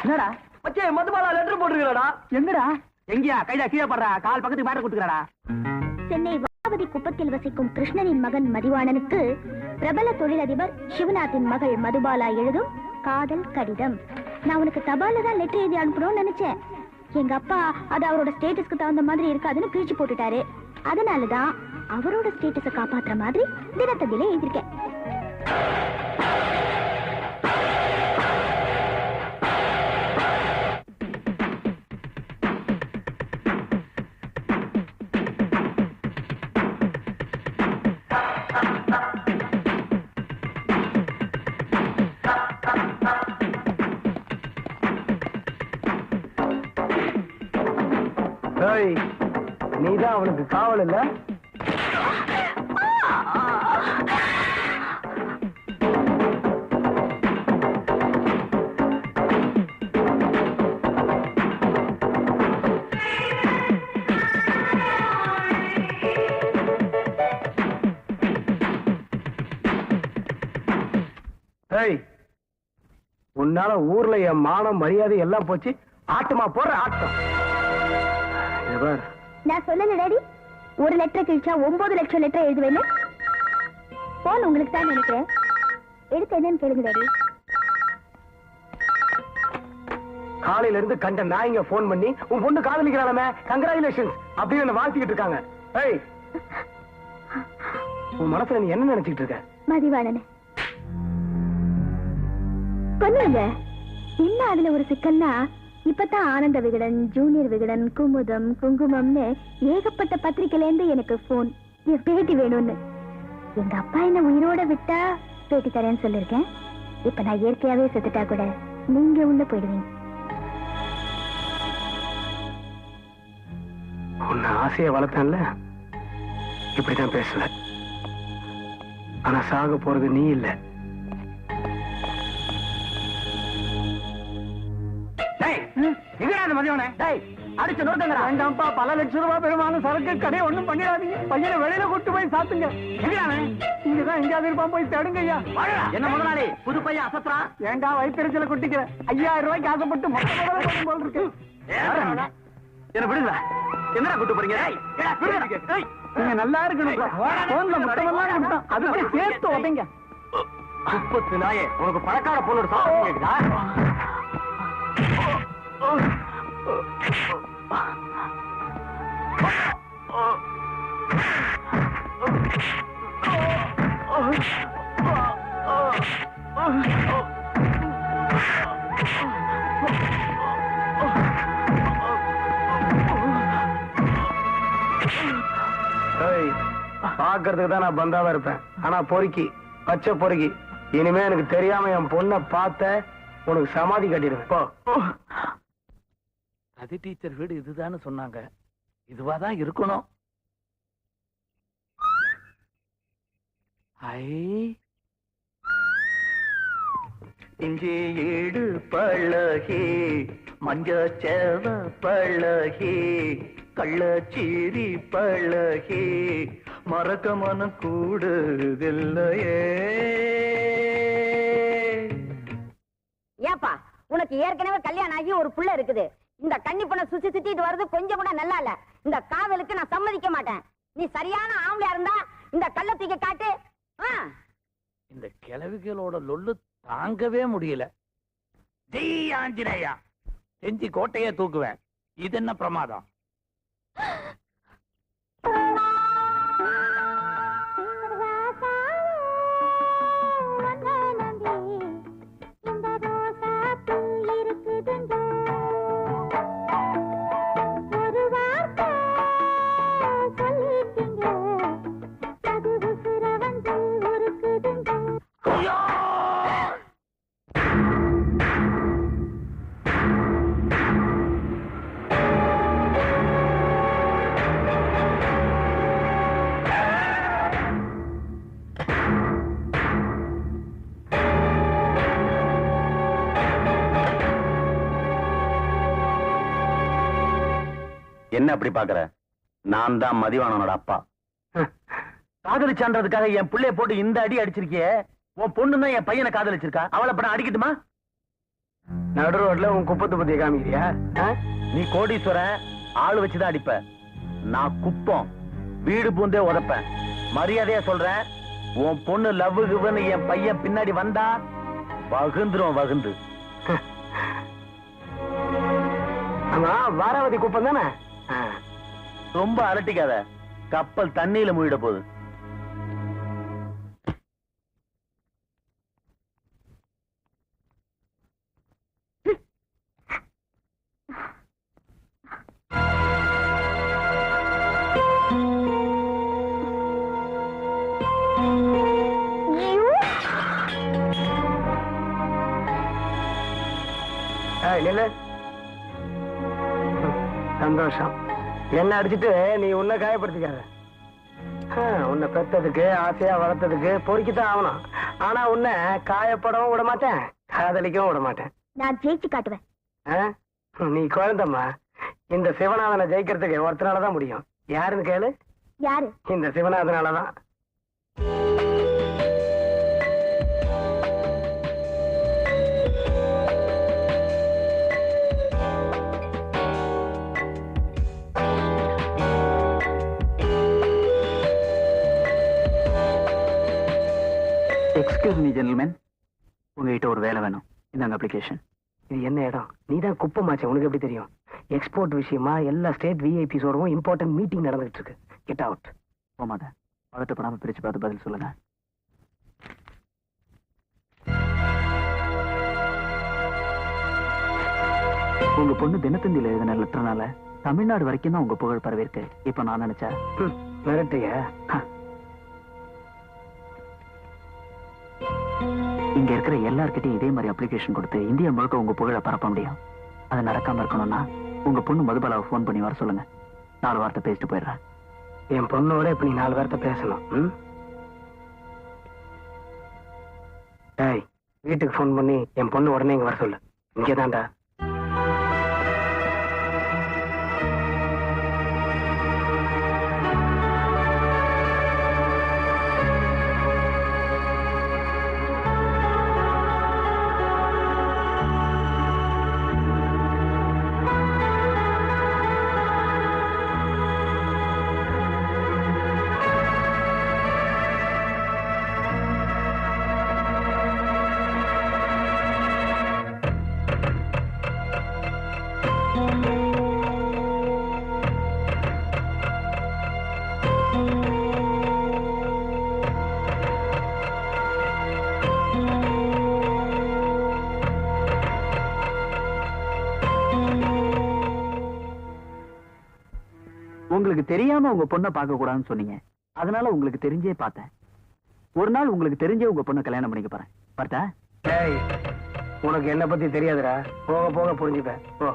என்னடா மச்சே மதுபாலா லெட்டர் போட்டுருக்கா? எங்கடா? எங்கயா கைதா கீழே படுறா, கால் பக்கத்துக்கு மேட்ட கொடுத்துக்கடா. சென்னை வாவதி குப்பத்தில் வசிக்கும் கிருஷ்ணனின் மகன் மதிவாணனுக்கு பிரபல தொழிலதிபர் சிவநாத்தின் மகள் மதுபாலா எழுதும் காதல் கடிதம். நான் உனக்கு தபால தான் லெட்டர் எழுதி அனுப்பணும்னு நினைச்சேன். எங்க அப்பா அது அவரோட ஸ்டேட்டஸ்க்கு தகுந்த மாதிரி இருக்காதுன்னு கிழிச்சு போட்டுட்டாரு. அதனாலதான் அவரோட ஸ்டேட்டஸை காப்பாத்துற மாதிரி தினத்தந்தியில எழுதிருக்கேன். நீதான் அவனுக்கு காவல் இல்ல? உன்னால ஊர்ல என் மானம் மரியாதை எல்லாம் போச்சு. ஆட்டமா போற ஆட்டம். நான் சொல்லல டாடி, ஒரு லெட்டர் கிழிச்சா 9 லட்சம் லெட்டர் எழுதுவேன்னு. போன் உங்களுக்கு தான் நினைக்கிறேன். எடுத்து என்னன்னு கேளுங்க டாடி. காலையில இருந்து கண்ட நாய்ங்க போன் பண்ணி உன் பொண்ணு காதலிக்கிறாளமே, கங்க்ராச்சுலேஷன்ஸ் அப்படின்னு என்ன வாழ்த்திக்கிட்டு இருக்காங்க. உன் மனசுல நீ என்ன நினைச்சிட்டு இருக்க? மதிவாணனே சொல்லுங்க. என்ன அதுல ஒரு சிக்கல்னா, இப்பதான் ஆனந்த விகடன், ஜூனியர் விகடன், குமுதம், குங்குமம்னு ஏகப்பட்ட பத்திரிகையில இருந்து எனக்கு போன், என் பேட்டி வேணும்னு. எங்க அப்பா என்ன உயிரோட விட்டா பேட்டி தரேன்னு சொல்லிருக்கேன். இப்ப நான் இயற்கையாவே செத்துட்டா கூட நீங்க உள்ள போயிடுவீங்க. உன்னை ஆசைய வளர்த்தேன்ல, இப்படிதான் பேசுவ. ஆனா சாக போறது நீ இல்ல. அடிச்சு நோட்டுங்கடா. எங்கப்பா பல லட்சம் ரூபாய் பெருமானும் சரக்கு கடையை ஒண்ணும் பண்ணிடாதீங்க. பையனை வெளியில கூட்டு போய் சாத்துங்க. இங்கதான் எங்கேயாவது இருப்பான், போய் தேடுங்க ஐயா. என்ன முதலாளி புது பையன் அசத்துறான்? ஏண்டா வயிற்றுல குட்டிக்கிற? 5000 ரூபாய்க்கு ஆசைப்பட்டு மொத்தம் போல் இருக்கு. என்ன விடுங்க. என்னடா கூட்டு போறீங்க? நீங்க நல்லா இருக்கணும். போன்ல மொத்தமெல்லாம் கொடுத்தோம், அது போய் சேர்த்து உதைங்க. 30 நாயே உனக்கு பணக்கார பொண்ணோட சாப்பிட்டு கேக்குதா? பாக்குறதுக்கு தான் நான் பந்தாவா இருப்பேன். ஆனா பொறுக்கி, பச்சை பொறுக்கி. இனிமே எனக்கு தெரியாம என் பொண்ணை பார்த்த உனக்கு சமாதி கட்டிடுவேன். போ. ரதி டீச்சர் வீடு இதுதான்னு சொன்னாங்க. இதுவாதான் இருக்கணும். இங்கே ஏடு பழகி, மஞ்ச சேவ பழகி, கள்ளச்சீரி பழகி, மறக்க மனம் கூடுதில்லையே. ஏப்பா, உனக்கு ஏற்கனவே கல்யாணம் ஆகி ஒரு புள்ள இருக்குது. இந்த கன்னி பொண்ணை சுத்தி சுத்திட்டு வர்றது கொஞ்சம் கூட நல்லா இல்ல. இந்த காதலுக்கு நான் சம்மதிக்க மாட்டேன். நீ சரியான ஆம்பளையா இருந்தா இந்த கள்ளத்தூக்கி காட்டு. இந்த கிழவிகளோட லொல்லு தாங்கவே முடியல. ஜெய் ஆஞ்சநேயா, செஞ்சி கோட்டையே தூக்குவேன். இது என்ன பிரமாதம்? என்ன அப்படி பாக்குற? நான் தான் மதிவாணனோட அப்பா. காதலிச்சான்றதுக்காக என் பிள்ளைய போட்டு இந்த அடி அடிச்சிருக்கியே, உன் பொண்ணு தான் என் பையனை காதலிச்சிருக்கா, அவளை படம் அடிக்கட்டுமா? நடு ரோட்ல உன் குப்பத்து பத்திய காமிக்கிறியா? நீ கோடீஸ்வரன், ஆளு வச்சுதான் அடிப்ப. நான் குப்பம், வீடு பூந்தே உதப்பேன். மரியாதையா சொல்றேன், உன் பொண்ணு லவ் கிவ்னு என் பையன் பின்னாடி வந்தா வகுந்துரும் வகுந்து. ஆமா, வாராவதி குப்பம் தானே? ரொம்ப அலட்டிக்காத, கப்பல் தண்ணியில மூழ்கிட போகுது. சந்தோஷம். என்ன அடிச்சுட்டு நீ உன்னை காயப்படுத்திக்காத. உன்னை பெத்ததுக்கு ஆசையா வளர்த்ததுக்கு பொறுக்கித்தான் ஆகணும். ஆனா உன்னை காயப்படவும் விட மாட்டேன், காதலிக்கவும் விட மாட்டேன். நான் ஜெயிச்சு காட்டுவேன். நீ குழந்தம்மா. இந்த சிவநாதனை ஜெயிக்கிறதுக்கு ஒருத்தனாலதான் முடியும். யாருன்னு கேளு. யாரு? இந்த சிவநாதனாலதான். எக்ஸ்கியூஸ் மீ ஜென்டில்மேன், உங்ககிட்ட ஒரு வேலை வேணும். இந்தாங்க அப்ளிகேஷன். இது என்ன இடம்? நீதான் குப்பமாச்சே, உனக்கு எப்படி தெரியும்? எக்ஸ்போர்ட் விஷயமா எல்லா ஸ்டேட் விஐபிஸோடவும் இம்பார்ட்டன்ட் மீட்டிங் நடந்துட்டு இருக்கு. Get out. போமாத, பதட்டப்படாம பிரிச்சு பார்த்து பதில் சொல்லுங்க. உங்க பொண்ணு தினத்தந்தியில எழுதின லெட்டர்னால தமிழ்நாடு வரைக்கும் தான் உங்க புகழ் பரவிருக்கு. இப்ப நான் நினைச்சா மிரட்டிய இங்க இருக்கிற எல்லார்கிட்டையும் இதே மாதிரி அப்ளிகேஷன் கொடுத்து இந்தியா முழுக்க உங்க புகழை பரப்ப முடியும். அது நடக்காம இருக்கணும்னா உங்க பொண்ணு மதுபாலாவை போன் பண்ணி வர சொல்லுங்க. 4 வார்த்தை பேசிட்டு போயிடுறேன். என் பொண்ணோட இப்ப நீ 4 வார்த்தை பேசணும். டேய், வீட்டுக்கு போன் பண்ணி என் பொண்ணு உடனே இங்க வர சொல்லு. இங்கேதான்டா. உங்களுக்கு தெரியாம உங்க பொண்ணை பார்க்க கூடாதுன்னு சொன்னீங்க. அதனால உங்களுக்கு தெரிஞ்சே பார்த்தேன். ஒரு நாள் உங்களுக்கு தெரிஞ்சே உங்க பொண்ணை கல்யாணம் பண்ணிக்க போறேன். பார்த்தா? டேய், உனக்கு என்ன பத்தி தெரியாதுடா. போக போக புரிஞ்சுப்பேன். போ.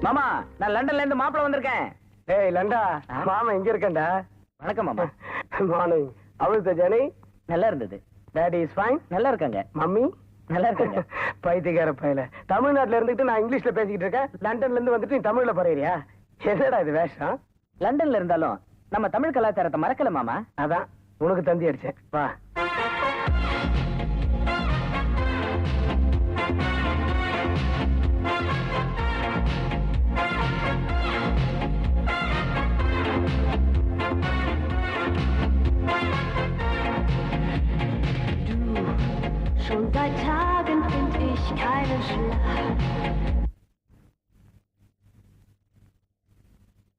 மாமா, நான் லண்டன்ல இருந்து மாப்பிள்ள வந்திருக்கேன். ஏய் லண்டா, மாமா இங்க இருக்கேன்டா. வணக்கம் மாமா. Morning. How is the journey? நல்லா இருந்தது. Daddy is fine. நல்லா இருக்காங்க. மம்மி நல்லா இருக்காங்க. பைத்தியக்கார பயல. தமிழ்நாட்டுல இருந்துட்டு நான் இங்கிலீஷ்ல பேசிக்கிட்டு இருக்கேன். லண்டன்ல இருந்து வந்துட்டு நீ தமிழ்ல பறையறியா? என்னடா இது வேஷம்? லண்டன்ல இருந்தாலும் நம்ம தமிழ் கலாச்சாரத்தை மறக்கல மாமா. அதான் உனக்கு தந்தி அடிச்சேன். வா. Schon seit Tagen find ich keinen Schlaf.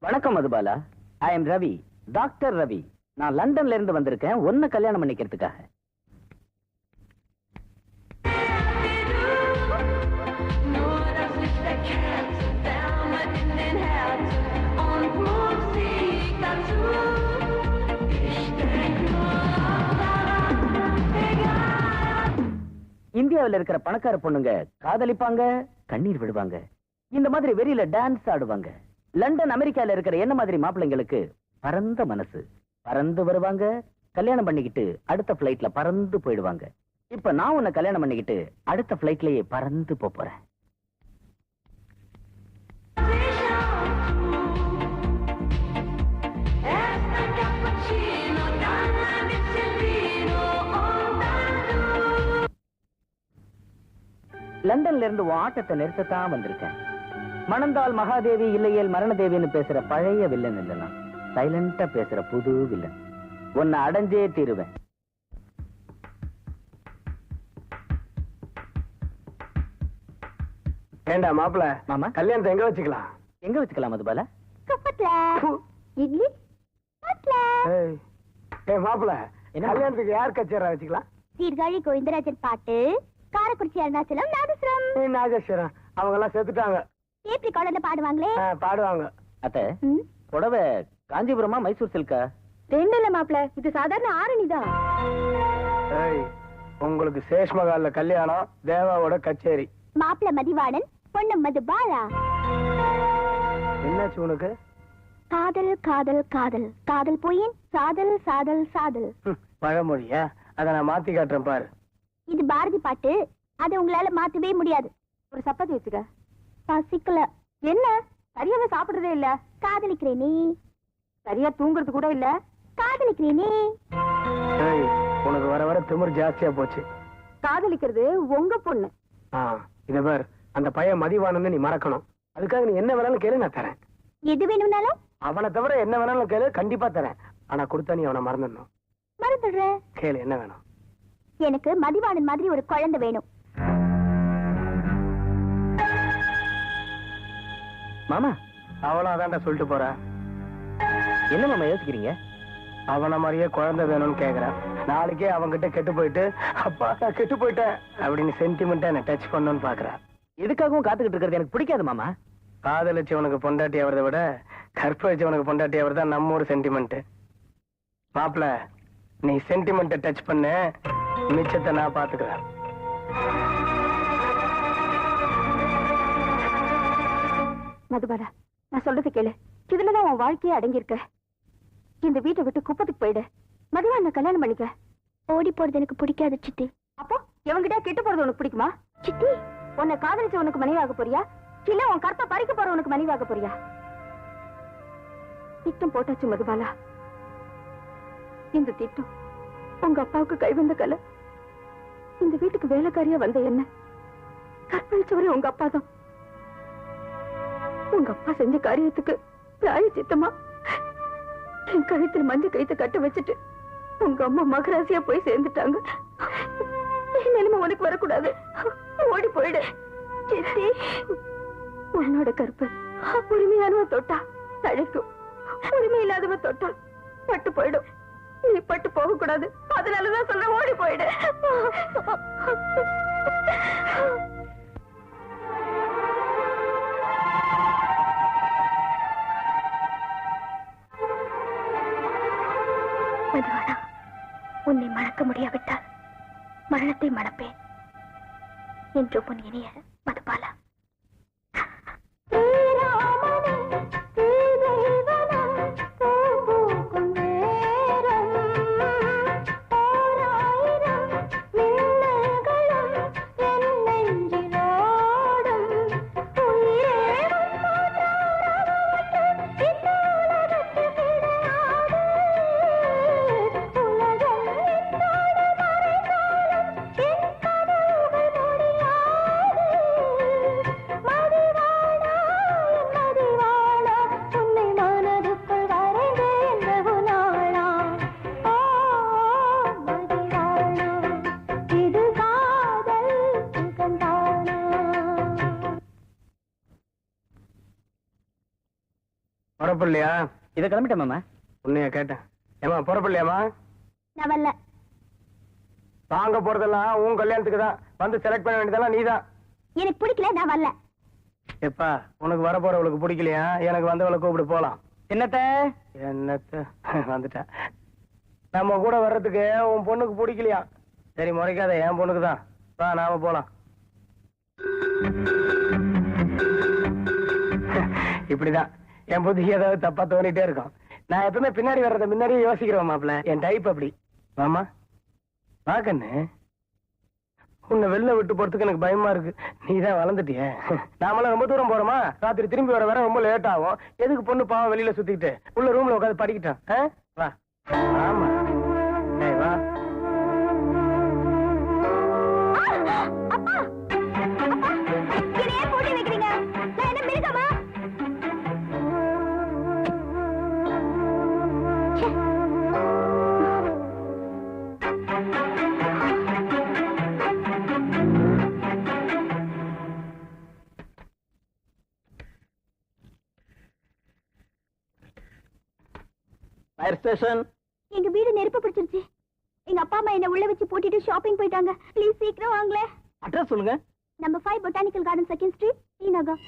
வணக்கம் Madhubala. I am Ravi, doctor Ravi. நான் லண்டன்ல இருந்து வந்திருக்கேன் உன்னை கல்யாணம் பண்ணிக்கிறதுக்காக. Nur dass ich der Kerze Wärme in den Herzen und Musik dazu. Ich denk nur noch daran, egal இந்தியாவில் இருக்கிற பணக்கார பொண்ணுங்க காதலிப்பாங்க, கண்ணீர் விடுவாங்க, இந்த மாதிரி வெறியில டான்ஸ் ஆடுவாங்க. லண்டன் அமெரிக்கால இருக்கிற என்ன மாதிரி மாப்பிள்ளைங்களுக்கு பரந்த மனசு, பறந்து வருவாங்க, கல்யாணம் பண்ணிக்கிட்டு அடுத்த பிளைட்ல பறந்து போயிடுவாங்க. இப்ப நான் உன்னை கல்யாணம் பண்ணிக்கிட்டு அடுத்த பிளைட்லயே பறந்து போறேன். லண்டன்ல இருந்து உன் ஆட்டத்தை நிறுத்தத்தான் வந்திருக்கேன். மணந்தால் மகாதேவி இல்லையேல் மரணதேவின்னு பேசுற பழைய வில்லன் இல்லைன்னா சைலண்டா பேசுற புது வில்லன். உன்னை அடைஞ்சே தீருவேன். ஏண்டா மாப்பிள, மாமா, கல்யாணத்தை எங்க வச்சுக்கலாம்? எங்க வச்சுக்கலாம் மதுபாலா? குப்பத்துல இட்லி பட்ல ஏய் மாப்பிள, என்ன? கல்யாணத்துக்கு யார் கச்சேரா வச்சுக்கலாம்? சீர்காழி கோவிந்தராஜன் பாட்டு, காரக்குறிச்சி அருணாச்சலம் நாதஸ்வரம். நாகேஸ்வரன் அவங்க எல்லாம் செத்துட்டாங்க. டேப் ரெக்கார்டர்ல பாடுவாங்களே. பாடுவாங்க. அத்தை, புடவை காஞ்சிபுரமா மைசூர் சில்கா? ரெண்டு இல்ல மாப்பிள, இது சாதாரண ஆரணிதான். ஏய், உங்களுக்கு சேஷ் மகால்ல கல்யாணம், தேவாவோட கச்சேரி. மாப்பிள மதிவாணன், பொண்ணு மதுபாலா. என்னாச்சு உனக்கு? காதல் காதல் காதல், காதல் போயின் சாதல் சாதல் சாதல். பழமொழியா? அத நான் மாத்தி காட்டுறேன் பாரு. இது பாரதி பாட்டு, அதை உங்களால மாத்தவே முடியாது. ஒரு சப்பாத்தி வச்சுக்க. பசிக்கல. என்ன சரியாவே சாப்பிடுறதே இல்ல? காதலிக்கிறேன் நீ. சரியா தூங்குறது கூட இல்ல. காதலிக்கிறேன் நீ. ஏய், உனக்கு வர வர திமிர் ஜாஸ்தியா போச்சு. காதலிக்கிறது உங்க பொண்ணு. இத பாரு, அந்த பையன் மதிவானன்னு நீ மறக்கணும். அதுக்காக நீ என்ன வேணாலும் கேளு, நான் தரேன். எது வேணும்னாலும்? அவனை தவிர என்ன வேணாலும் கேளு, கண்டிப்பா தரேன். ஆனா கொடுத்தா நீ அவனை மறந்துடணும். மறந்துடுறேன். கேளு, என்ன வேணும்? எனக்கு மதிவாணன் மாதிரி ஒரு குழந்தை வேணும். மாமா, அவளும் அதான்டா சொல்லிட்டு போற. என்ன மாமா யோசிக்கிறீங்க? அவன மாதிரியே குழந்தை வேணும்னு கேக்குறான். நாளைக்கே அவன்கிட்ட கெட்டு போயிட்டு, அப்பா நான் கெட்டு போயிட்டேன் அப்படின்னு சென்டிமெண்டா என்ன டச் பண்ணணும்னு பாக்குறா. எதுக்காகவும் காத்துக்கிட்டு இருக்கிறது எனக்கு பிடிக்காது மாமா. காதலிச்சவனுக்கு பொண்டாட்டி ஆவறதை விட கற்பழிச்சவனுக்கு பொண்டாட்டி ஆவறதான் நம்ம ஒரு சென்டிமெண்ட். மாப்பிள, நீ சென்டிமெண்ட்டை டச் பண்ண, மிச்சத்தை நான் பாத்துக்கிறேன். மதுபாலா, நான் சொல்றது கேளு. இதுலதான் உன் வாழ்க்கையே அடங்கியிருக்க. இந்த வீட்டை விட்டு குப்பத்துக்கு போயிடு. மதுவான கல்யாணம் பண்ணிக்க. ஓடி போறது எனக்கு பிடிக்காது சித்தி. அப்போ இவங்கிட்ட கெட்டு போறது உனக்கு பிடிக்குமா? சித்தி, உன்னை காதலிச்ச உனக்கு மனைவியாக போறியா, இல்ல உன் கற்பை பறிக்க போற உனக்கு மனைவியாக போறியா? திட்டம் போட்டாச்சு மதுபாலா. இந்த திட்டம் உங்க அப்பாவுக்கு கைவந்த கலை. இந்த வீட்டுக்கு வேலைக்காரியா வந்த என்ன கற்பழிச்சவரே உங்க அப்பா தான். உங்க அப்பா செஞ்ச காரியத்துக்கு பிராயச்சித்தமா என் கழுத்துல மஞ்சள் கயித்தை கட்ட வச்சுட்டு உங்க அம்மா மகராசியா போய் சேர்ந்துட்டாங்க. என் நிலைமை உனக்கு வரக்கூடாது. ஓடி போயிடு. சித்தி, உன்னோட கற்பு உரிமையானவ தொட்டா தழைக்கும், உரிமை இல்லாதவ தொட்டா பட்டு போயிடும். நீ பட்டு போக கூடாது. அதனாலதான் சொல்ற, ஓடி போயிடு. மதுவானா, உன்னை மறக்க முடியாவிட்டால் மரணத்தை மணப்பேன் என்று உன் இனிய மதுபாலா. பொறப்பில்லையா? இதை கிளம்பிட்டேன் மாமா. உன்னைய கேட்டேன். ஏமா பொறப்பில்லையாமா? நான் வரல. வாங்க போறதெல்லாம் உன் கல்யாணத்துக்கு தான். வந்து செலக்ட் பண்ண வேண்டியதெல்லாம் நீதான். எனக்கு பிடிக்கல, நான் வரல. எப்பா, உனக்கு வர போறவளுக்கு பிடிக்கலையா? எனக்கு வந்தவளை கூப்பிட்டு போலாம். என்னத்த வந்துட்டா. நம்ம கூட வர்றதுக்கு உன் பொண்ணுக்கு பிடிக்கலையா? சரி, முறைக்காத, என் பொண்ணுக்கு தான். வா நாம போலாம். இப்படிதான் என் புத்திக்கு ஏதாவது தப்பா தோணிட்டே இருக்கும். நான் எப்பவுமே பின்னாடி வர்றத முன்னாடியே யோசிக்கிறேன் மாப்பிள்ள. என் டைப் அப்படி. மாமா வா கண்ணு, உன்னை வெளில விட்டு போறதுக்கு எனக்கு பயமா இருக்கு. நீதான் வளர்ந்துட்டிய. நாமெல்லாம் ரொம்ப தூரம் போறோமா, ராத்திரி திரும்பி வர வர ரொம்ப லேட் ஆகும். எதுக்கு பொண்ணு பாவம் வெளியில சுத்திக்கிட்டு உள்ள ரூம்ல உட்காந்து படிக்கிட்டோம். வா. ஆமா வா. Fire station. எங்க வீடு நெருப்பு பிடிச்சிருச்சு. எங்க அப்பா அம்மா என்ன உள்ள வச்சு பூட்டிட்டு ஷாப்பிங் போயிட்டாங்க. ப்ளீஸ் சீக்கிரம் வாங்களே. அட்ரஸ் சொல்லுங்க. Number 5 botanical garden, 2nd street, T Nagar.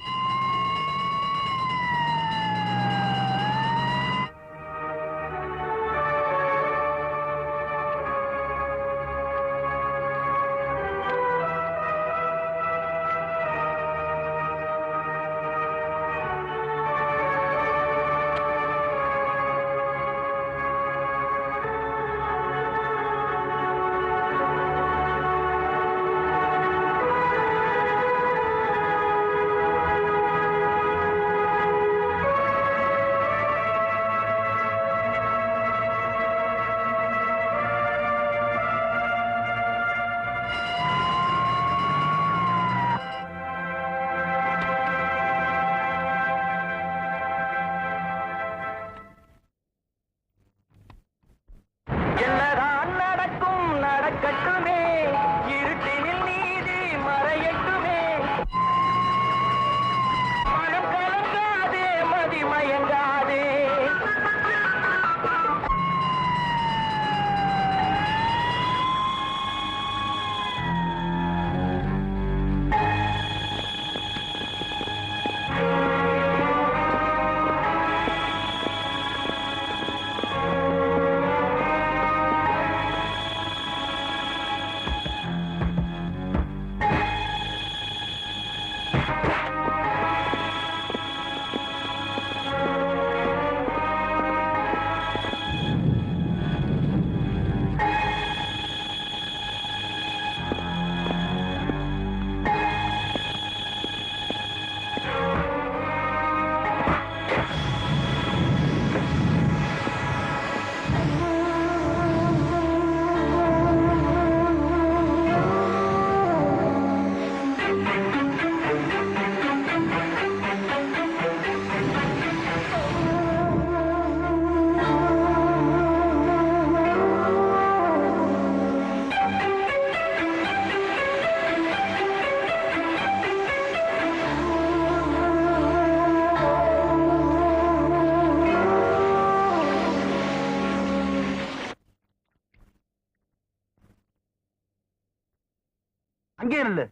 அங்கே இல்ல.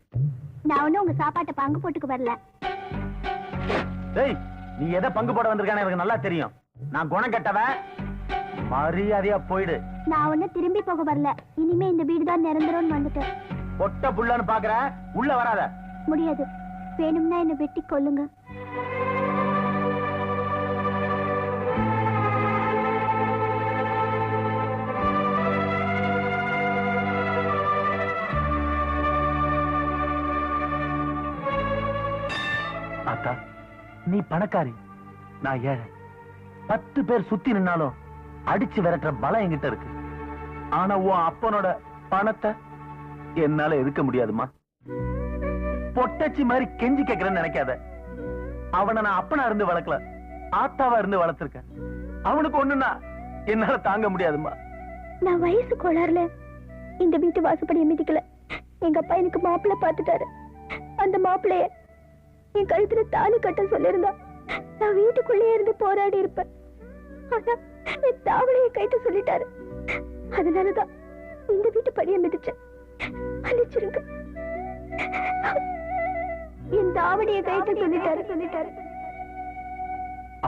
நான் ஒண்ணும் உங்க சாப்பாட்டை பங்கு போட்டுக்கு வரல. டேய், நீ எதை பங்கு போட வந்திருக்கானே எனக்கு நல்லா தெரியும். நான் குணம் கெட்டவன். மரியாதையா போயிடு. நான் ஒண்ணும் திரும்பி போக வரல. இனிமே இந்த வீடு தான் நிரந்தரம்னு வந்துட்டேன். பொட்ட புள்ளன்னு பாக்குற, உள்ள வராத. முடியாது. வேணும்னா என்ன வெட்டி கொல்லுங்க. ஆத்தா, நீ பணக்காரி, நான் ஏழை. 10 பேர் சுத்தி நின்னாலும் அடிச்சு விரட்டுற பலம் என்கிட்ட இருக்கு. ஆனா உன் அப்பனோட பணத்தை என்னால எதுக்க முடியாதுமா. பொட்டச்சி மாதிரி கெஞ்சி கேட்கிறேன்னு நினைக்காத. அவனை நான் அப்பனா இருந்து வளர்க்கல, ஆத்தாவா இருந்து வளர்த்திருக்கேன். அவனுக்கு ஒண்ணுன்னா என்னால தாங்க முடியாதுமா. நான் வயசு கோளாறுல இந்த வீட்டு வாசப்படியை மிதிக்கல. எங்க அப்பா எனக்கு மாப்பிள்ளை பார்த்துட்டாரு. அந்த மாப்பிள்ளைய என் கழுத்துல தாலி கட்ட சொல்லிருந்தா நான் வீட்டுக்குள்ளேயே இருந்து போராடி இருப்பேன். ஆனா என் தாவளையை கைட்டு சொல்லிட்டாரு. அதனாலதான் இந்த வீட்டு படியை மிதிச்சேன். அழிச்சிருங்க. என் தாவணியை கைட்டு சொல்லிட்டாரு.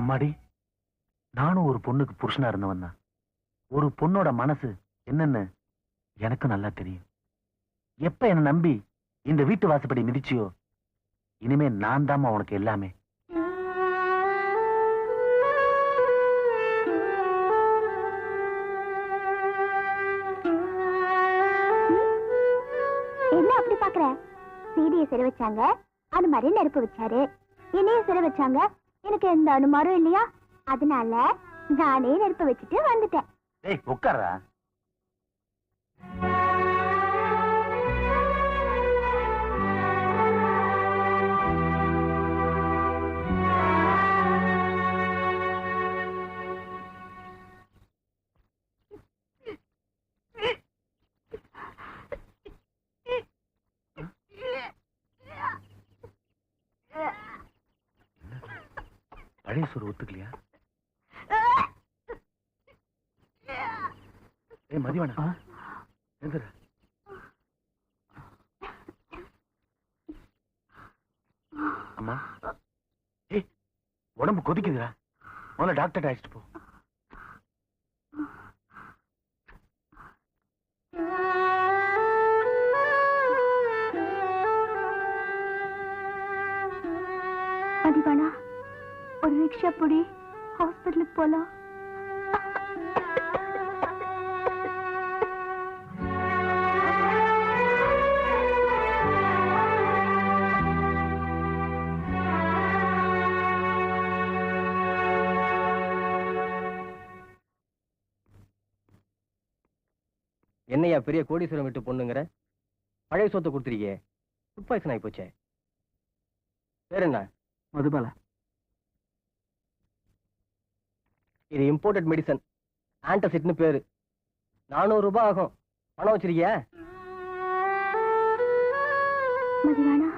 அம்மாடி, நானும் ஒரு பொண்ணுக்கு புருஷனா இருந்தவன் தான். ஒரு பொண்ணோட மனசு என்னன்னு எனக்கு நல்லா தெரியும். எப்ப என்ன நம்பி இந்த வீட்டு வாசப்படி மிதிச்சியோ, இனிமே நான் தாம்மா உனக்கு எல்லாமே. என்ன அப்படி பாக்குற? சீடியை சிறை வச்சாங்க, அது மாதிரி நெருப்பு வச்சாரு. என்னைய சிறை வச்சாங்க, எனக்கு எந்த அனுமாரும் இல்லையா, அதனால நானே நெருப்பு வச்சுட்டு வந்துட்டேன். ஏய் உட்கார்றா. பழைய சோறு ஒத்துக்கலையா? ஏய் மதிவானா, எந்திர. அம்மா, ஏய் உடம்பு கொதிக்குதுடா, முதல்ல டாக்டர் அழைச்சிட்டு போ. மதிவானா, ஒரு ரிக்ஷா புடி, ஹாஸ்பிட்டலுக்கு போலாம். என்னையா பெரிய கோடீஸ்வரம் விட்டு பொண்ணுங்கிற, பழைய சொத்தை கொடுத்துருக்கே, ஃபுட் பாய்சன் ஆகி போச்சே. வேற என்ன? மதுபாலா. இது இம்போர்ட்டட் மெடிசன், ஆன்டாசிட்னு பேரு. 400 ரூபாய் ஆகும். பணம் வச்சிருக்கியா? மதிவானா,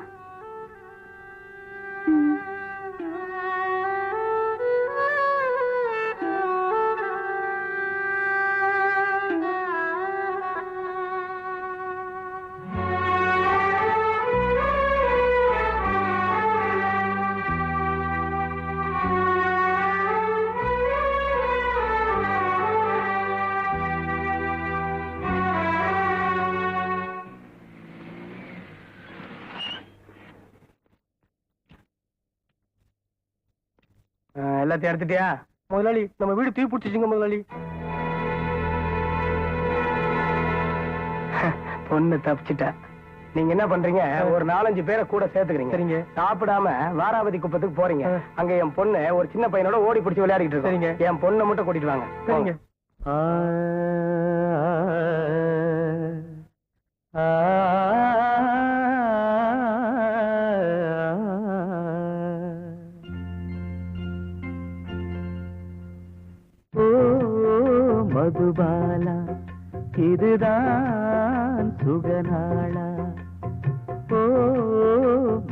எல்லாத்தையும் எடுத்துட்டியா? முதலாளி, நம்ம வீடு தீ பிடிச்சிச்சுங்க முதலாளி. பொண்ணு தப்பிச்சிட்டா. நீங்க என்ன பண்றீங்க, ஒரு 4-5 பேரை கூட சேர்த்துக்கிறீங்க. சரிங்க. சாப்பிடாம வாராவதி குப்பத்துக்கு போறீங்க. அங்க என் பொண்ணு ஒரு சின்ன பையனோட ஓடி பிடிச்சி விளையாடிட்டு இருக்கு. சரிங்க. என் பொண்ணை மட்டும் கூட்டிட்டு வாங்க. சரிங்க. மதுபாலா, இதுதான் சுகநாளா. ஓ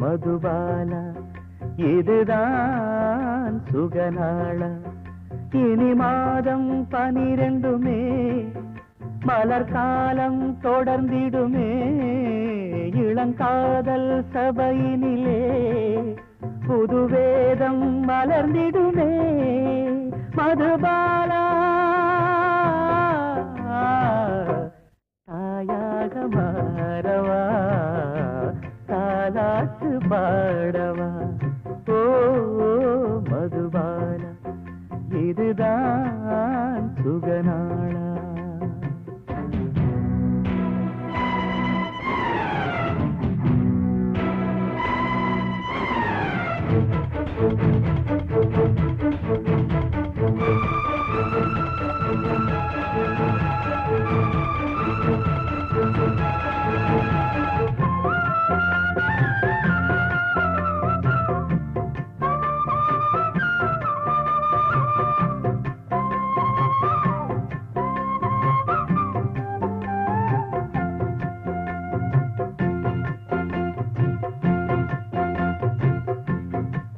மதுபாலா, இதுதான் சுகநாளா. இனி மாதம் 12மே மலர்காலம் தொடர்ந்திடுமே. இளங்காதல் சபையினிலே புதுவேதம் மலர்ந்திடுமே. மதுபாலா, தாயாக மாறவா, தாலாட்டு பாடவா. ஓ மதுபாலா, இதுதான் சுகநாளா.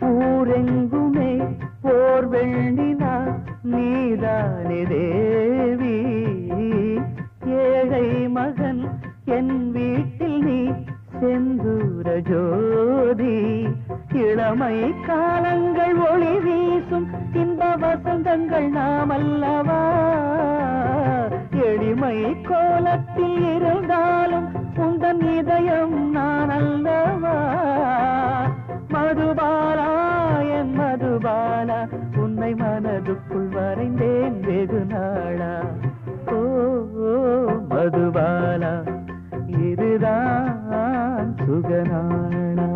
ஊரெங்குமே ஓர் வெள்ளினா நீதானே தேவி. ஏழை மகன் என் வீட்டில் நீ செந்தூர ஜோதி. இளமை காலங்கள் ஒளி வீசும் இன்ப வசந்தங்கள் நாமல்லவா. எளிமை கோலத்தில் இருந்தாலும் உந்தன் இதயம் நான் அல்லவா மதுபாலா என் மதுபாலா உன்னை மனதுக்குள் வரைந்தேன் வெகு நாளா ஓ மதுபாலா இதுதான் சுகநாளா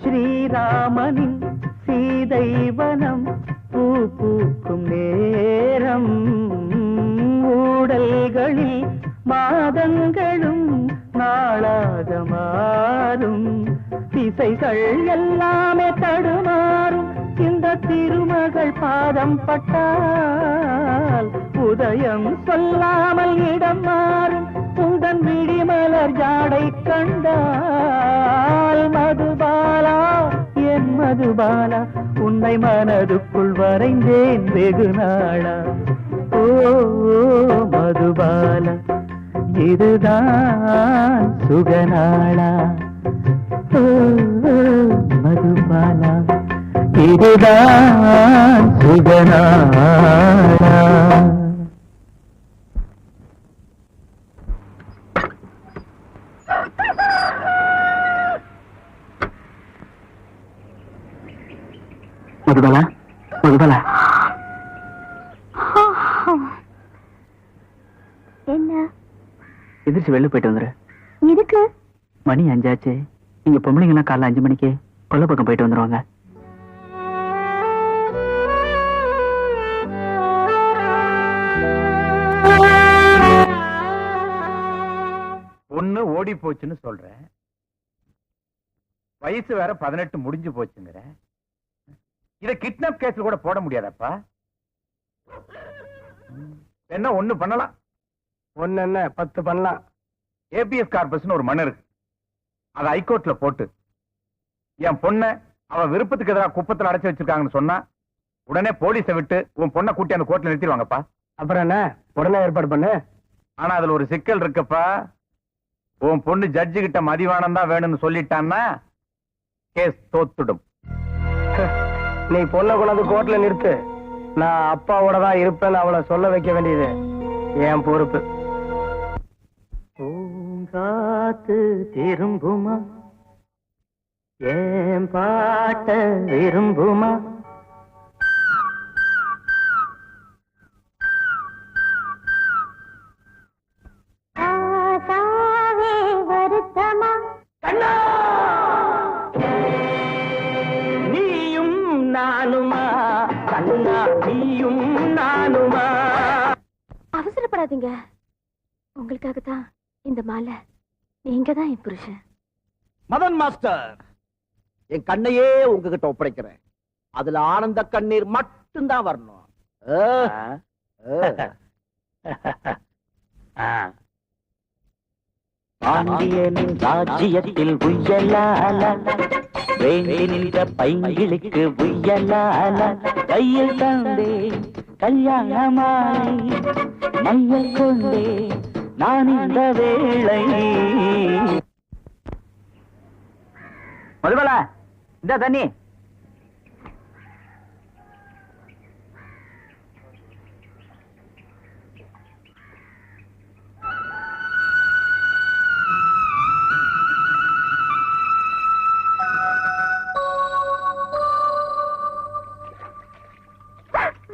ஸ்ரீராமனின் சீதைவனம் பூ பூக்கும் நேரம் ஊடல்களில் மாதங்களும் நாளாக மாறும் திசைகள் எல்லாமே தடுமாறும் இந்த திருமகள் பாதம் பட்டால் உதயம் சொல்லாமல் இடம் மாறும் உந்தன் விழிமலர் ஜாடை கண்டால் மதுபாலா என் மதுபாலா உன்னை மனதுக்குள் வரைந்தேன் வெகு நாளா ஓ மதுபாலா இதுதான் சுகநாளா ஓ மதுபாலா இதுதான் சுகநாளா மதுபாலா மதுபாலா என்ன எதிர்த்து வெளில போயிட்டு வந்துரு. எதுக்கு? மணி 5 ஆச்சு. நீங்க பொம்பளைங்கெல்லாம் காலைல 5 மணிக்கு கொல்லை பக்கம் போயிட்டு வந்துருவாங்க. ஒண்ணு ஓடி போச்சுன்னு சொல்றேன், வயசு வேற 18 முடிஞ்சு போச்சுங்கிற. இத கிட்னாப் கேஸ்ல கூட போட முடியாதப்பா. என்ன ஒண்ணு பண்ணலாம், ஒண்ணு என்ன 10 பண்ணலாம். ஏபிஎஸ் கார்பஸ்னு ஒரு மண் இருக்கு, அதை ஹைகோர்ட்ல போட்டு என் பொண்ண அவ விருப்பத்துக்கு எதிராக குப்பத்துல அடைச்சு வச்சிருக்காங்கன்னு சொன்னா உடனே போலீஸை விட்டு உன் பொண்ணை கூட்டி அந்த கோர்ட்ல நிறுத்திடுவாங்கப்பா. அப்புறம் என்ன, உடனே ஏற்பாடு பண்ணு. ஆனா அதுல ஒரு சிக்கல் இருக்குப்பா. உன் பொண்ணு ஜட்ஜு கிட்ட மதிவானம் தான் வேணும்னு சொல்லிட்டான்னா கேஸ் தோத்துடும். நீ பொண்ணை கொண்டாந்து கோர்ட்ல நிறுத்து, நான் அப்பாவோட தான் இருப்பேன்னு அவளை சொல்ல வைக்க வேண்டியது என் பொறுப்பு. பூங்காத்து திரும்புமா, ஏன் பாட்ட விரும்புமா, நீயும் நானுமா, கண்ணா நீயும் நானுமா. அவசரப்படாதீங்க, உங்களுக்காகத்தான் இந்த மாலை. நீங்க தான் என் புருஷன். மதன் மாஸ்டர், என் கண்ணையே உங்ககிட்ட ஒப்படைக்கிறேன். அதுல ஆனந்த கண்ணீர் மட்டும்தான் வரணும். பாண்டியனின் ராஜ்யத்தில் உய்யலால, வேண்டி நின்ற பைங்கிளுக்கு உய்யலால, கையில் தந்தே கல்யாண மாலை, மையல் கொண்டே நான் இந்த வேளை. மதுபாலா, இந்த தண்ணி.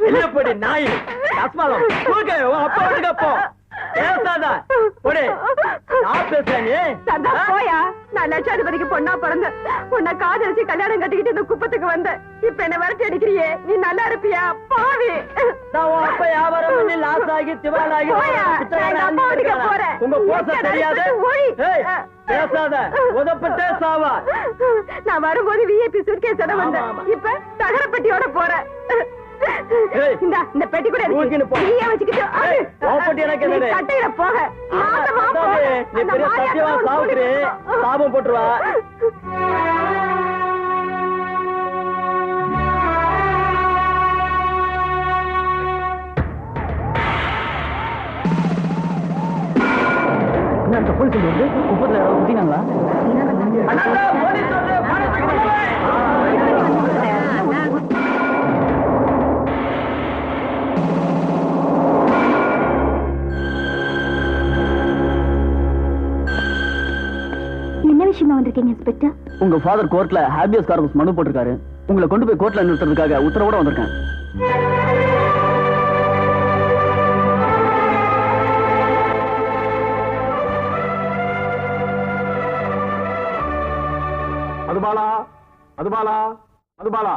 வெளியப்படி நாய் அஸ்மாலம், அப்பா வீட்டுக்கு அப்போ பேசாத. யார் பேசுறாங்க? போயா, நான் லட்சாதிபதிக்கு பொண்ணா பிறந்த உன்னை காதலிச்சு கல்யாணம் கட்டிக்கிட்டு இந்த குப்பத்துக்கு வந்தேன். இப்ப என்ன விரட்டி அடிக்கிறியே, நீ நல்லா இருப்பியா பாவி? நான் உன் அப்பா வியாபாரம் பண்ணி லாஸ் ஆகி திவாலாகி போறேன். உங்க போச தெரியாது. ஏய், பேசாத, உதப்பட்டே சாவா. நான் வரும்போது விஐபி சூட்கேஸ் வந்தேன். இப்ப தகரப்பட்டியோட போறேன். இந்த பெட்டி கூட கட்டையில போக நீ பெரிய சத்தியமா சாவுக்கிறே, சாபம் போட்டுருவா. போலீஸ் வந்து குப்பத்துல யாராவது குத்தினாங்களா? என்ன விஷயமா வந்திருக்கீங்க இன்ஸ்பெக்டர்? உங்க ஃபாதர் கோர்ட்ல ஹேபியஸ் கார்பஸ் மனு போட்டிருக்காரு. உங்களை கொண்டு போய் கோர்ட்ல நிறுத்துறதுக்காக உத்தரவோட வந்திருக்கேன். மதுபாலா, மதுபாலா, மதுபாலா.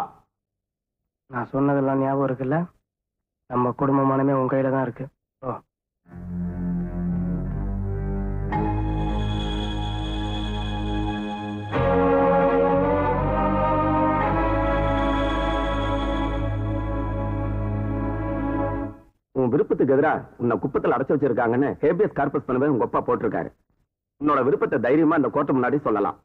நான் சொன்னதெல்லாம் ஞாபகம் இருக்குல்ல? நம்ம குடும்பமானமே உன் கையில தான் இருக்கு. உன் விருப்பத்துக்கு எதிரா உன்னை குப்பத்தில் அடைச்சு வச்சிருக்காங்கன்னு ஹேபியஸ் கார்பஸ் பண்ணவே உங்க அப்பா போட்டிருக்காரு. உன்னோட விருப்பத்தை தைரியமா இந்த கோர்ட்டு முன்னாடி சொல்லலாம்.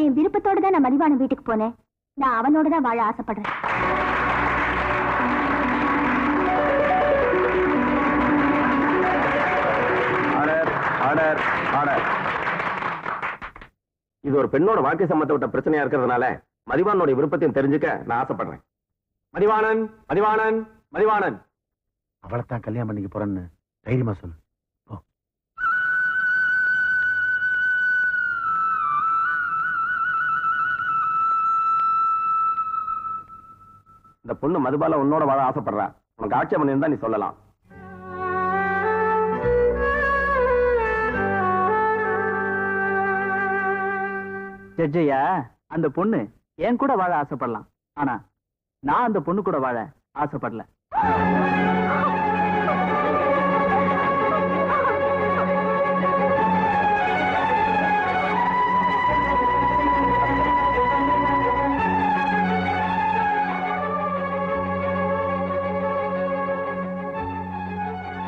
என் விருப்பத்தோட தான் நான் மதிவான வீட்டுக்கு போனேன். நான் அவனோட தான் வாழ ஆசைப்படுறேன். Order, order, order. இது ஒரு பெண்ணோட வாழ்க்கை சம்பந்தப்பட்ட பிரச்சனையா இருக்கிறதுனால மதிவானோட விருப்பத்தையும் தெரிஞ்சுக்க நான் ஆசைப்படுறேன். மதிவாணன், மதிவாணன், மதிவாணன். அவளைத்தான் கல்யாணம் பண்ணிக்க போறேன்னு தைரியமா சொல்லு. இந்த பொண்ணு மதுபால உன்னோட வாழ ஆசைப்படுறா. உனக்கு ஆட்சேபம் இருந்தா நீ சொல்லலாம். ஜட்ஜையா, அந்த பொண்ணு என் கூட வாழ ஆசைப்படலாம். ஆனா நான் அந்த பொண்ணு கூட வாழ ஆசைப்படல.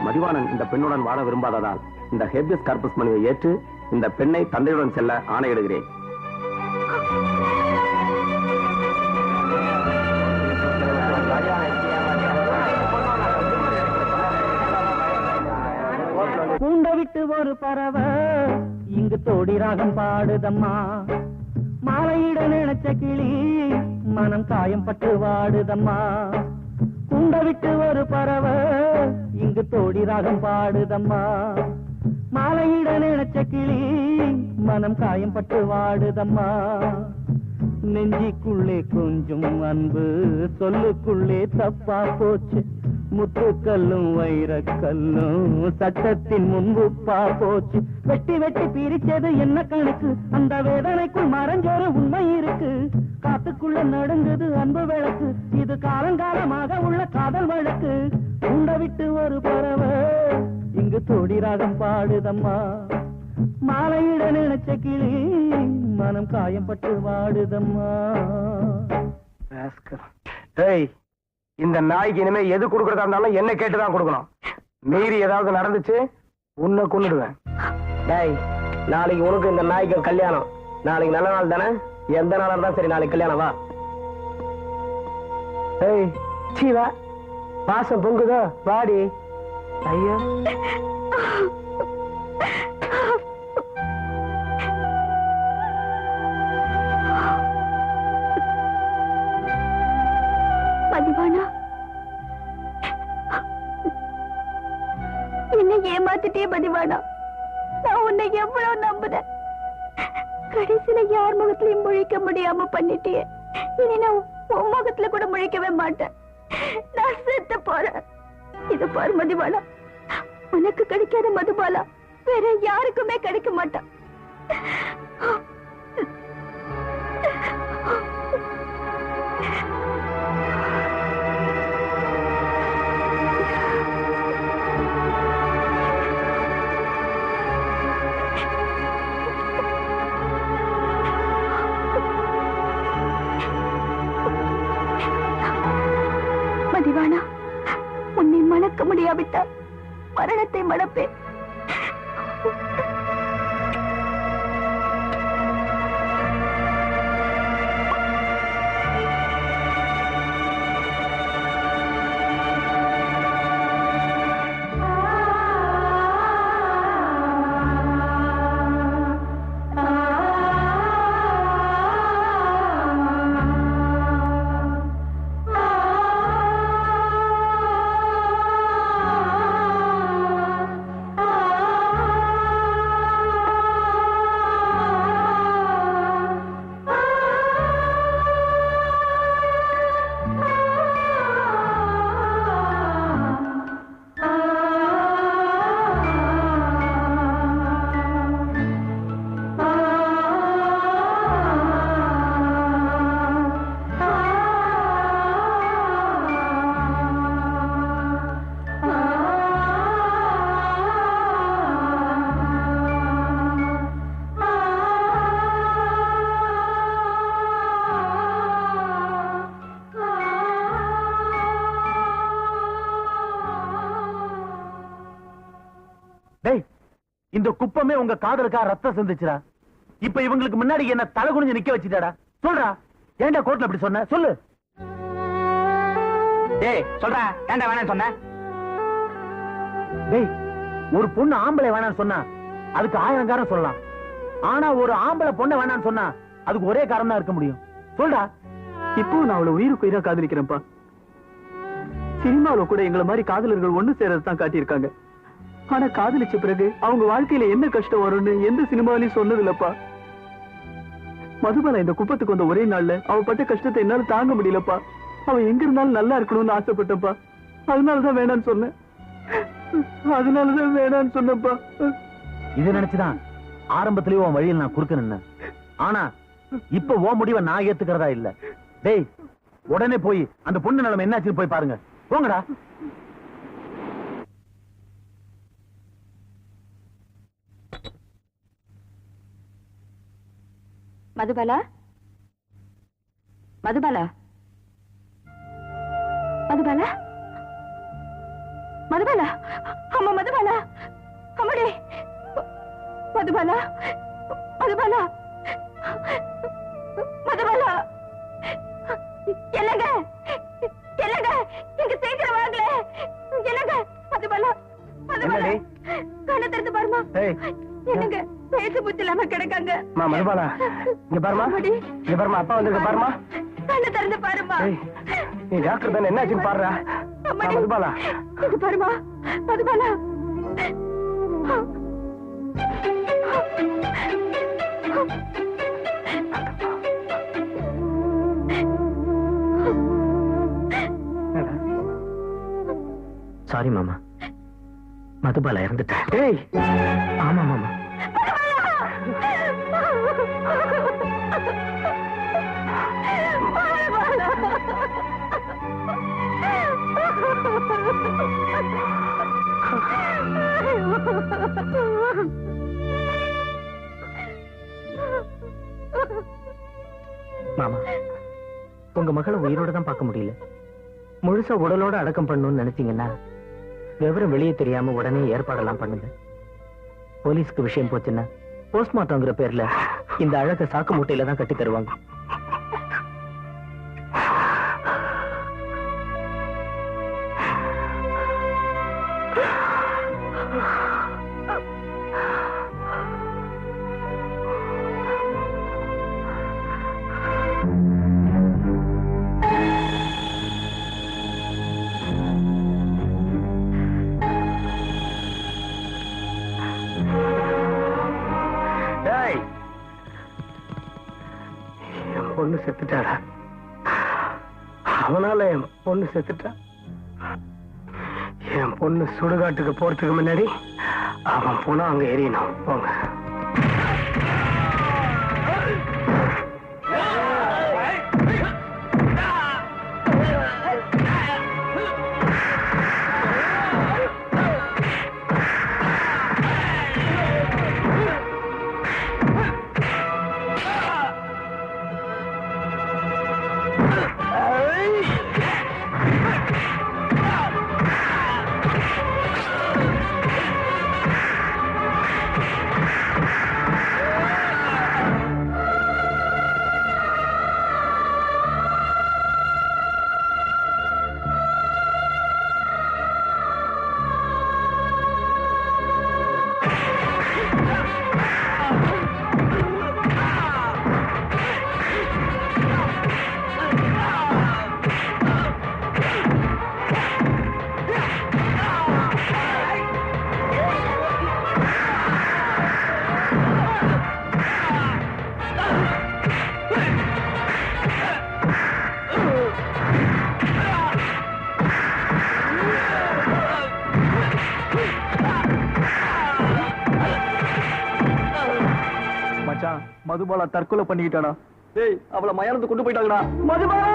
மதிவாணன் இந்த பெண்ணுடன் வாழ விரும்பாததால் இந்த ஹேபியஸ் கார்பஸ் மனுவை ஏற்று இந்த பெண்ணை தந்தையுடன் செல்ல ஆணையிடுகிறேன். கூண்ட விட்டு ஒரு பறவை இங்கு தோடி ராகம் பாடுதம்மா. மாலையிட நினைச்ச கிளி மனம் காயம் பட்டு வாடுதம்மா. கூண்ட விட்டு ஒரு பறவை இங்கு தோடி ராகம் பாடுதம்மா. மாலையிட நினைச்ச கிளி மனம் காயம் பட்டு வாடுதம்மா. நெஞ்சிக்குள்ளே கொஞ்சம் அன்பு சொல்லுக்குள்ளே தப்பா போச்சு. முத்துக்கல்லும் வைரக்கல்லும் சட்டத்தின் முன்புப்பா போச்சு. வெட்டி வெட்டி பிரிச்சது என்ன கணக்கு? அந்த வேதனைக்குள் மறைஞ்சொரு உண்மை இருக்கு. காத்துக்குள்ள நடுங்குது அன்பு விளக்கு. இது காலங்காலமாக உள்ள காதல் வழக்கு. உண்ட விட்டு ஒரு பறவை இங்கு தோடி ராகம் பாடுதம்மா. மாலையிட நினைச்ச கிளி மனம் காயம் பட்டு வாடுதம்மா. இந்த நாய்க்கு இனிமே எது கொடுக்கறதா இருந்தாலும் என்ன கேட்டுதான் கொடுக்கணும். மீறி ஏதாவது நடந்துச்சு உன்னை கொன்னுடுவேன். டேய், நாளைக்கு உனக்கு இந்த நாய்க்கு கல்யாணம். நாளைக்கு நல்ல நாள் தானே? எந்த நாளா இருந்தா சரி, நாளைக்கு கல்யாணம் வா. ஏய், சீவா, பாசம் பொங்குதோ? வாடி. ஐயோ, மதிவானா, என்ன ஏமாத்திட்டே மதிவானா. நான் உன்னை எவ்வளவு நம்புறேன். கடைசியில யார் முகத்திலையும் முழிக்க முடியாம பண்ணிட்டியே. இனி நான் உன் முகத்துல கூட முழிக்கவே மாட்டேன். நான் செத்து போறேன். இது பாரு மதிவாளா, உனக்கு கிடைக்காத மதுபாலா வேற யாருக்குமே கிடைக்க மாட்டான். மதிவானா, உன்னை மணக்க முடியாவிட்டால் மரணத்தை மணப்பேன். இந்த குப்பமே உங்க காதலுக்கா ரத்தம் சிந்துச்சுடா. இப்ப இவங்களுக்கு முன்னாடி என்ன தலை குனிஞ்சு நிக்க வச்சுட்டாடா. சொல்றா, ஏன்டா கோர்ட்ல அப்படி சொன்ன? சொல்லு. டேய் சொல்றா, ஏன்டா வேணாம்னு சொன்ன? டேய், ஒரு பொண்ணு ஆம்பளை வேணாம்னு சொன்னா அதுக்கு 1000 காரணம் சொல்லலாம். ஆனா ஒரு ஆம்பளை பொண்ணை வேணாம்னு சொன்னா அதுக்கு ஒரே காரணம் தான் இருக்க முடியும். சொல்றா. இப்போ நான் அவளை உயிருக்கு உயிரா காதலிக்கிறேன்ப்பா. சினிமாவில கூட எங்களை மாதிரி காதலர்கள் ஒண்ணு சேர்றது தான் காட்டியிருக்காங்க. ஆனா காதலிச்ச பிறகு அவங்க வாழ்க்கையில என்ன கஷ்டம் வரும்னு எந்த சினிமாவிலையும் சொன்னது இல்லப்பா. மதுபாலா இந்த குப்பத்துக்கு வந்த ஒரே நாள்ல அவ பட்ட கஷ்டத்தை என்னால தாங்க முடியலப்பா. அவ எங்க இருந்தாலும் நல்லா இருக்கணும்னு ஆசைப்பட்டப்பா. அதனாலதான் வேணான்னு சொன்னேன். சொன்னப்பா. இதை நினைச்சுதான் ஆரம்பத்திலேயே உன் வழியில் நான் குறுக்க நின்னேன். ஆனா இப்ப உன் முடிவை நான் ஏத்துக்கிறதா இல்ல. டேய், உடனே போய் அந்த பொண்ணு நிலைமை என்னாச்சுன்னு போய் பாருங்க. போங்கடா. மதுபாலா, மதுபாலா, மதுபாலா, மதுபாலா, அம்மா மதுபாலா, அம்மாடி, மதுபாலா, மதுபாலா, மதுபாலா, என்னங்க, என்னங்க, இங்க சீக்கிரம் வாங்கல, என்னங்க, மதுபாலா, மதுபாலா, கண்ணை திறந்து பாருமா. என்னங்க பேச புத்தி இல்லாம கிடக்காங்க. மதுபாலா, இங்க பாருமா, இங்க பாருமா, அப்பா வந்து பாருமா, கண்ணை திறந்து பாருமா. நீ டாக்டர் தானே, என்ன ஆச்சுன்னு பாருடா. மதுபாலா, இங்க பாருமா, மதுபாலா. சாரி மாமா, மதுபாலா இறந்துட்டா. ஆமா மாமா. மாமா, உங்க மகளை உயிரோட தான் பார்க்க முடியல. முழுசா உடலோட அடக்கம் பண்ணணும்னு நினைச்சீங்கன்னா விவரம் வெளியே தெரியாம உடனே ஏற்பாடெல்லாம் பண்ணுங்க. போலீஸ்க்கு விஷயம் போச்சுன்னா போஸ்ட்மார்ட்டம்ங்கிற பேர்ல இந்த அழக சாக்கு மூட்டையில தான் கட்டி தருவாங்க. பொண்ணு செத்துட்டாடா. அவனால என் பொண்ணு செத்துட்டா. என் பொண்ணு சுடுகாட்டுக்கு போறதுக்கு முன்னாடி அவன் போனா அங்க எரியணும். போங்க. மதுபாலா தற்கொலை பண்ணிக்கிட்டாடா. டேய், அவளை மயானத்து கொண்டு போயிட்டாங்கடா. மதுபாலா!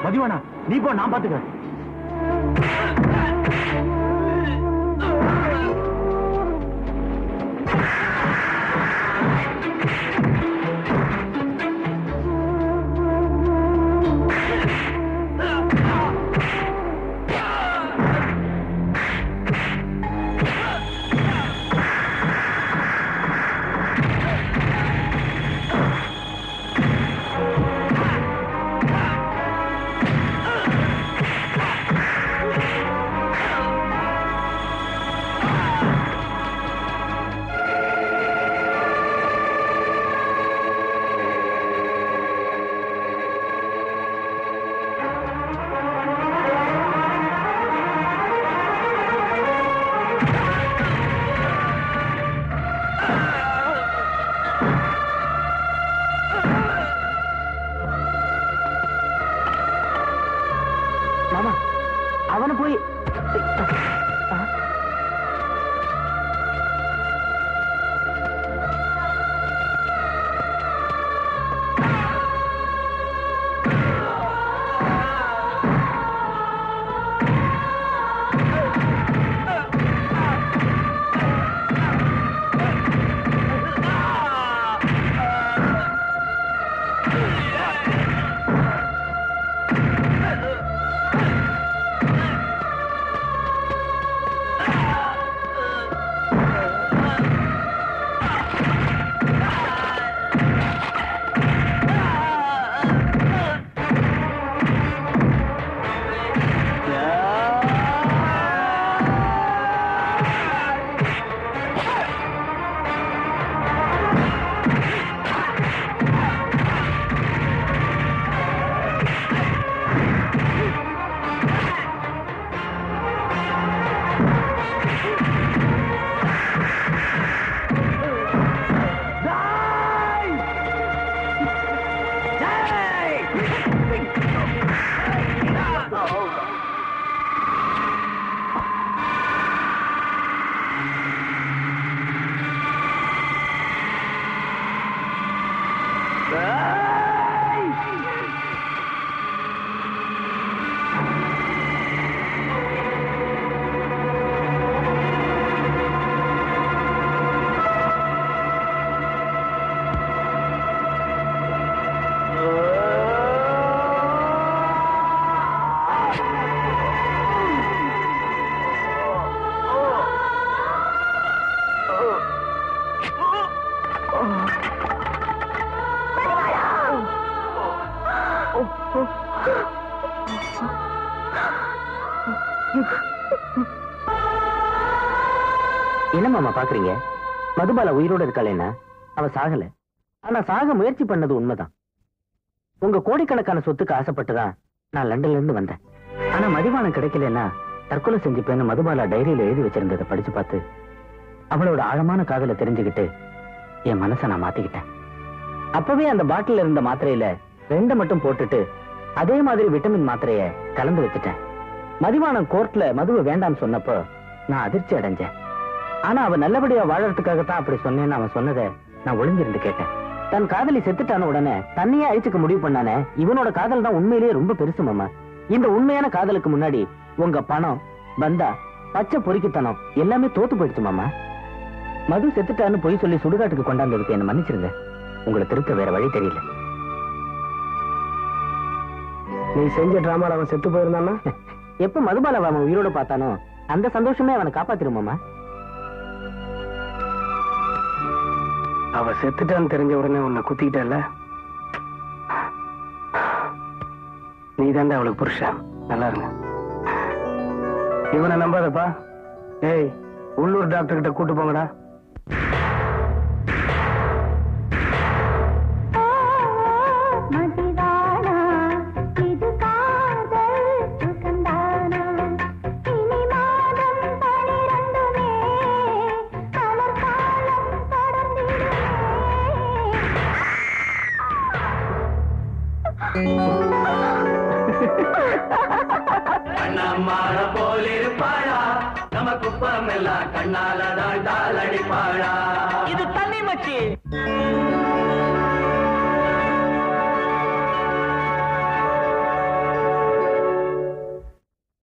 மதிவானா, நீ போ, நான் பாத்துக்கிறேன். அவனை போய் என்ன மாமா பாக்குறீங்க? மதுபாலா உயிரோட இருக்காளேன்னா அவ சாகல. ஆனா சாக முயற்சி பண்ணது உண்மைதான். உங்க கோடிக்கணக்கான சொத்துக்கு ஆசைப்பட்டுதான் நான் லண்டன்ல இருந்து வந்தேன். ஆனா மதிவானம் கிடைக்கலன்னா தற்கொலை செஞ்சுப்பேன்னு மதுபாலா டைரியில எழுதி வச்சிருந்ததை படிச்சு பார்த்து அவளோட ஆழமான காதலை தெரிஞ்சுக்கிட்டு என் மனசை நான் மாத்திக்கிட்டேன். அப்பவே அந்த பாட்டில் இருந்த மாத்திரையில 2 மட்டும் போட்டுட்டு அதே மாதிரி விட்டமின் மாத்திரைய கலந்து வச்சுட்டேன். மதிவானம் கோர்ட்ல மதுவை வேண்டாம்னு சொன்னப்போ நான் அதிர்ச்சி அடைஞ்சேன். ஆனா அவ நல்லபடியா வாழறதுக்காகத்தான் அப்படி சொன்னேன்னு அவன் சொன்னதை நான் ஒளிஞ்சிருந்து கேட்டேன். தன் காதலி செத்துட்டான உடனே தன்னையே அழிச்சுக்க முடிவு பண்ணானே, இவனோட காதல் தான் உண்மையிலேயே ரொம்ப பெருசு மாமா. இந்த உண்மையான காதலுக்கு முன்னாடி உங்க பணம், பந்தா, பச்சை பொறுக்கித்தனம் எல்லாமே தோத்து போயிடுச்சு மாமா. மது செத்துட்டான்னு பொய் சொல்லி சுடுகாட்டுக்கு கொண்டாந்ததுக்கு என்ன மன்னிச்சிருங்க. உங்களை திருத்த வேற வழி தெரியல. நீ செஞ்ச டிராமால அவன் செத்து போயிருந்தானா? எப்ப மதுபாலாவை அவன் உயிரோட பார்த்தானோ அந்த சந்தோஷமே அவனை காப்பாத்திருமாமா. அவ செத்துட்டான்னு தெரிஞ்ச உடனே உன்னை குத்திக்கிட்டல. நீ தாண்டா அவளுக்கு புருஷன். நல்லா இருங்க. இவனை நம்பாதப்பா. ஏய், உள்ளூர் டாக்டர் கிட்ட கூட்டு போங்கடா. கண்ணம்மாள போலிருப்பாளா, நம்ம குப்பம் எல்லாம் கண்ணால தான் அடிப்பாளா. இது தண்ணி மச்சி.